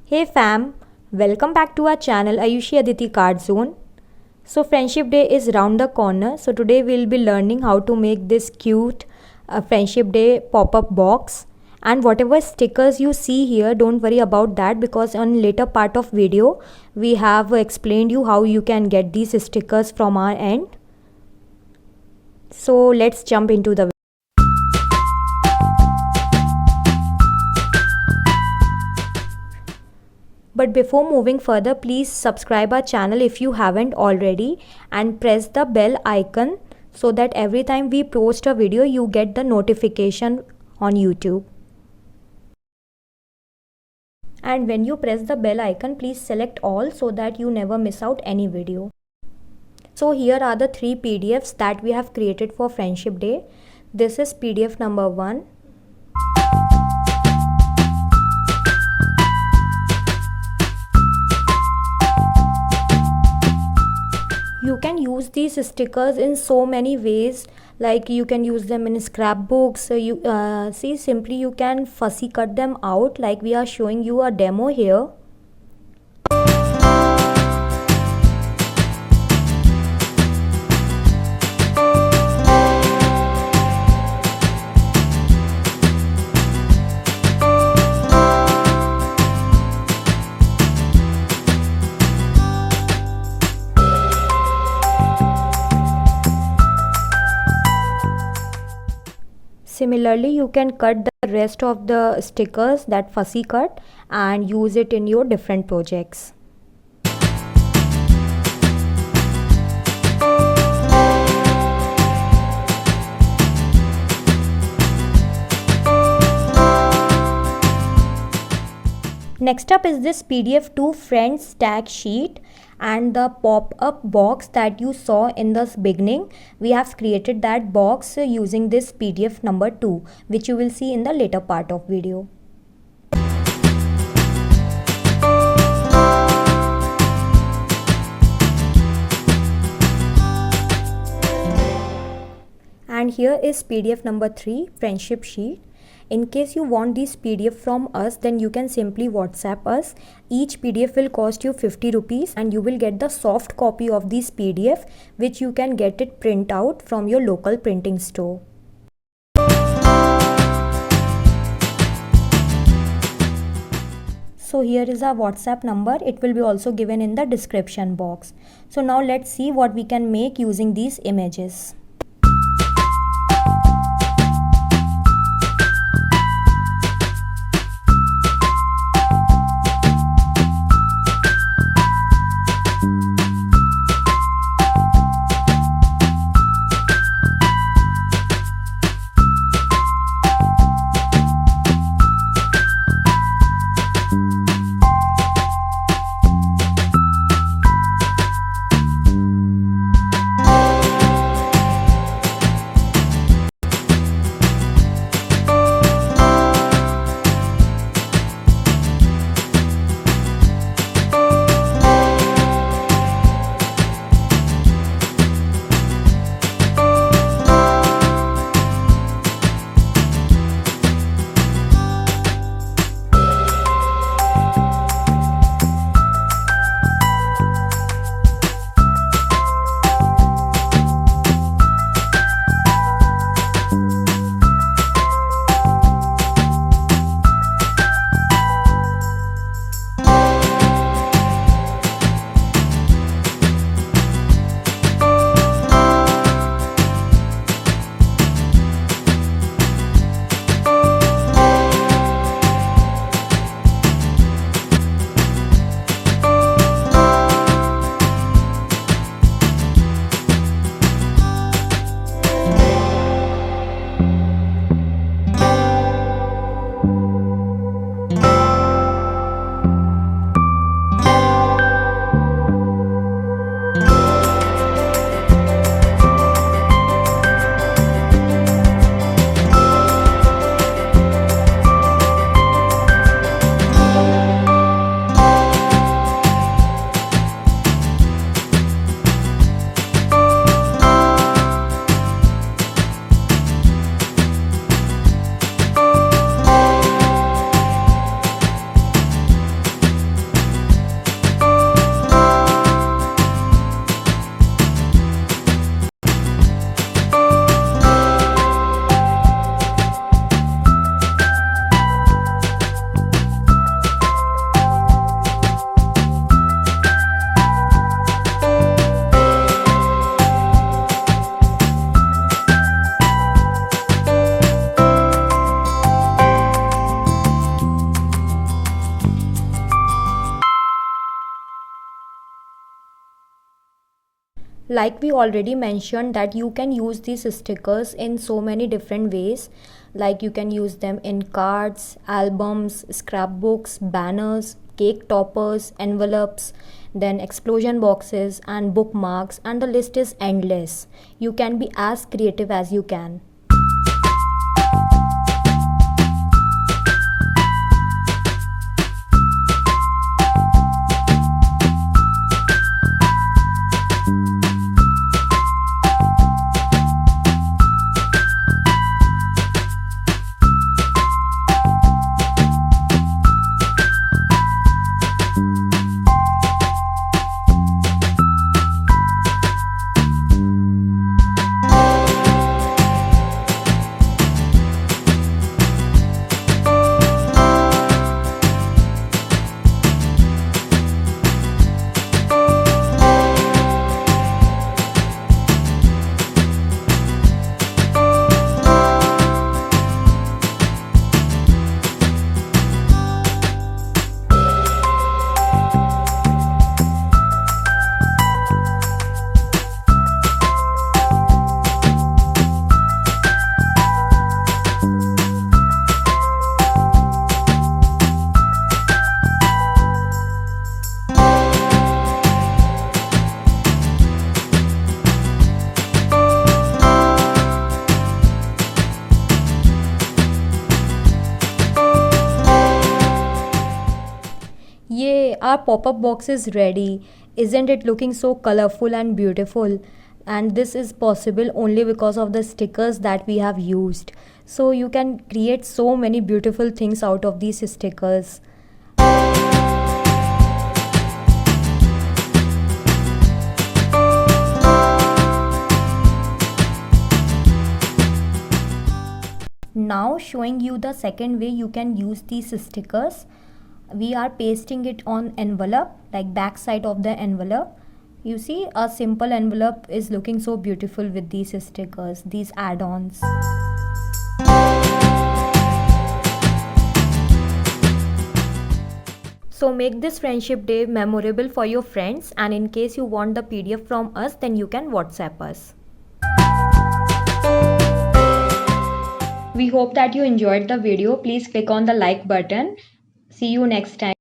Hey fam, welcome back to our channel Ayushi Aditi Card Zone. So Friendship Day is round the corner. So today we'll be learning how to make this cute Friendship Day pop-up box. And whatever stickers you see here, don't worry about that because on later part of video we have explained you how you can get these stickers from our end. So let's jump into the But before moving further, please subscribe our channel if you haven't already and press the bell icon so that every time we post a video you get the notification on YouTube. And when you press the bell icon, please select all so that you never miss out any video. So here are the 3 PDFs that we have created for Friendship Day. This is PDF number 1. You can use these stickers in so many ways, like you can use them in scrapbooks. Simply you can fussy cut them out like we are showing you a demo here. Similarly, you can cut the rest of the stickers, that fussy cut, and use it in your different projects. Next up is this PDF 2 Friends tag sheet and the pop-up box that you saw in the beginning. We have created that box using this PDF number 2, which you will see in the later part of video. And here is PDF number 3 friendship sheet. In case you want this PDF from us, then you can simply WhatsApp us. Each PDF will cost you 50 rupees and you will get the soft copy of this PDF, which you can get it print out from your local printing store. So here is our WhatsApp number. It will be also given in the description box. So now let's see what we can make using these images. Like we already mentioned that you can use these stickers in so many different ways. Like you can use them in cards, albums, scrapbooks, banners, cake toppers, envelopes, then explosion boxes and bookmarks, and the list is endless. You can be as creative as you can. Yay, our pop-up box is ready. Isn't it looking so colorful and beautiful? And this is possible only because of the stickers that we have used. So you can create so many beautiful things out of these stickers. Now showing you the second way you can use these stickers. We are pasting it on envelope, like back side of the envelope. You see, a simple envelope is looking so beautiful with these stickers, these add-ons. So make this Friendship Day memorable for your friends, and in case you want the PDF from us, then you can WhatsApp us. We hope that you enjoyed the video. Please click on the like button. See you next time.